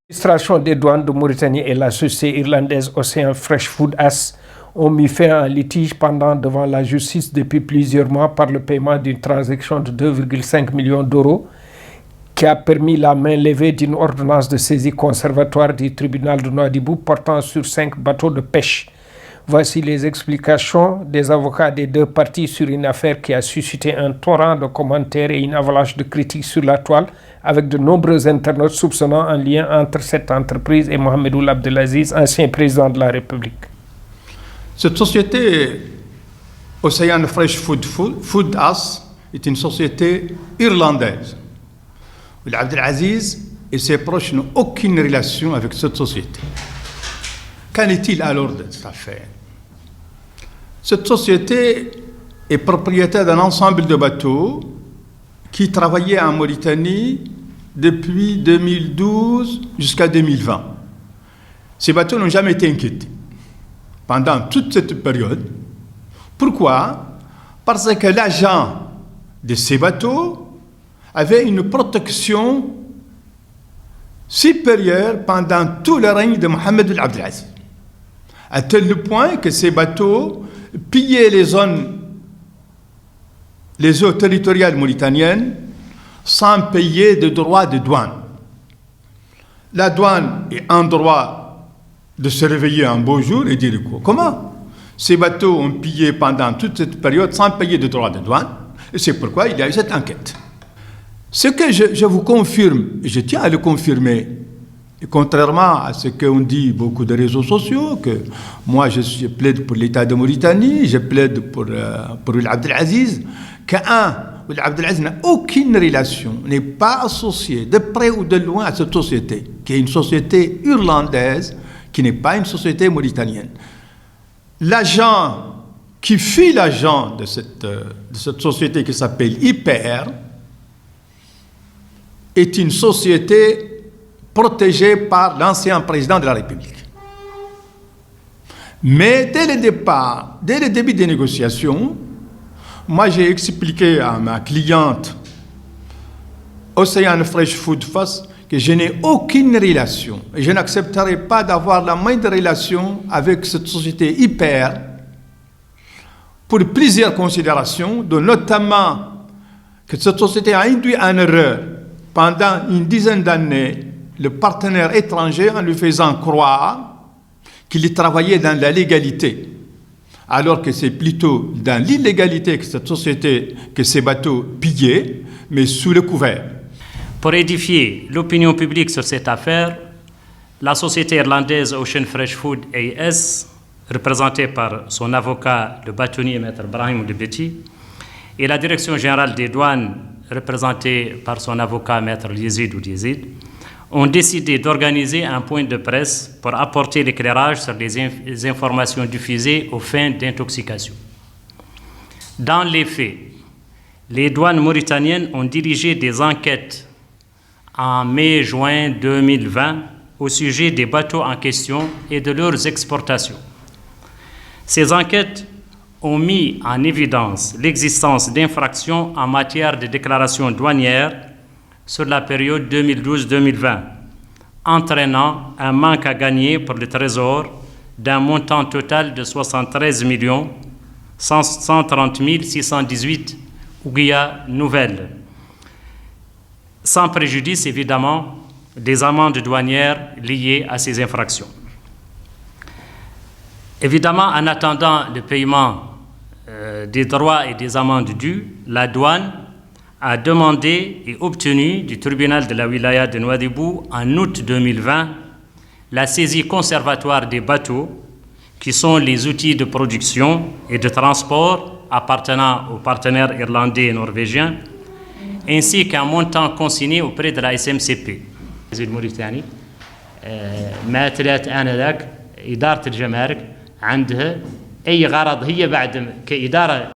L'administration des douanes de Mauritanie et la société irlandaise Ocean Fresh Food AS ont mis fin à un litige pendant devant la justice depuis plusieurs mois par le paiement d'une transaction de 2,5 millions d'euros qui a permis la main levée d'une ordonnance de saisie conservatoire du tribunal de Nouadhibou portant sur 5 bateaux de pêche. Voici les explications des avocats des deux parties sur une affaire qui a suscité un torrent de commentaires et une avalanche de critiques sur la toile, avec de nombreux internautes soupçonnant un lien entre cette entreprise et Mohamed Ould Abdelaziz, ancien président de la République. Cette société, Ocean Fresh Food AS, est une société irlandaise. Ould Abdelaziz et ses proches n'ont aucune relation avec cette société. Qu'en est-il alors de cette affaire? Cette société est propriétaire d'un ensemble de bateaux qui travaillaient en Mauritanie depuis 2012 jusqu'à 2020. Ces bateaux n'ont jamais été inquiétés pendant toute cette période. Pourquoi? Parce que l'agent de ces bateaux avait une protection supérieure pendant tout le règne de Mohamed Ould Abdelaziz, à tel point que ces bateaux pillaient les eaux territoriales mauritaniennes sans payer de droits de douane. La douane est en droit de se réveiller un beau jour et dire quoi? Comment? Ces bateaux ont pillé pendant toute cette période sans payer de droits de douane, et c'est pourquoi il y a eu cette enquête. Ce que je vous confirme, et je tiens à le confirmer, et contrairement à ce qu'ont dit beaucoup de réseaux sociaux, que moi je plaide pour l'État de Mauritanie, je plaide pour Ould Abdelaziz, Ould Abdelaziz n'a aucune relation, n'est pas associé de près ou de loin à cette société, qui est une société irlandaise, qui n'est pas une société mauritanienne. L'agent qui fut l'agent de cette société qui s'appelle IPR est une société protégé par l'ancien président de la République. Mais dès le départ, dès le début des négociations, moi j'ai expliqué à ma cliente Ocean Fresh Food AS que je n'ai aucune relation et je n'accepterai pas d'avoir la moindre relation avec cette société IPR pour plusieurs considérations, dont notamment que cette société a induit en erreur pendant une dizaine d'années le partenaire étranger en lui faisant croire qu'il travaillait dans la légalité, alors que c'est plutôt dans l'illégalité que cette société, que ces bateaux pillaient, mais sous le couvert. Pour édifier l'opinion publique sur cette affaire, la société irlandaise Ocean Fresh Food AS, représentée par son avocat, le bâtonnier Maître Brahim Ould-Betty, et la direction générale des douanes, représentée par son avocat Maître Yazid Ould-Yazid, ont décidé d'organiser un point de presse pour apporter l'éclairage sur les informations diffusées aux fins d'intoxication. Dans les faits, les douanes mauritaniennes ont dirigé des enquêtes en mai-juin 2020 au sujet des bateaux en question et de leurs exportations. Ces enquêtes ont mis en évidence l'existence d'infractions en matière de déclaration douanière sur la période 2012-2020, entraînant un manque à gagner pour le Trésor d'un montant total de 73 130 618 ouguiya nouvelles, sans préjudice évidemment des amendes douanières liées à ces infractions. Évidemment, en attendant le paiement des droits et des amendes dues, la douane a demandé et obtenu du tribunal de la wilaya de Nouadhibou en août 2020 la saisie conservatoire des bateaux qui sont les outils de production et de transport appartenant aux partenaires irlandais et norvégiens, ainsi qu'un montant consigné auprès de la SMCP. الموريتاني ما تلات آنذاك إدارة الجمارك عندها أي غرض هي بعد كإدارة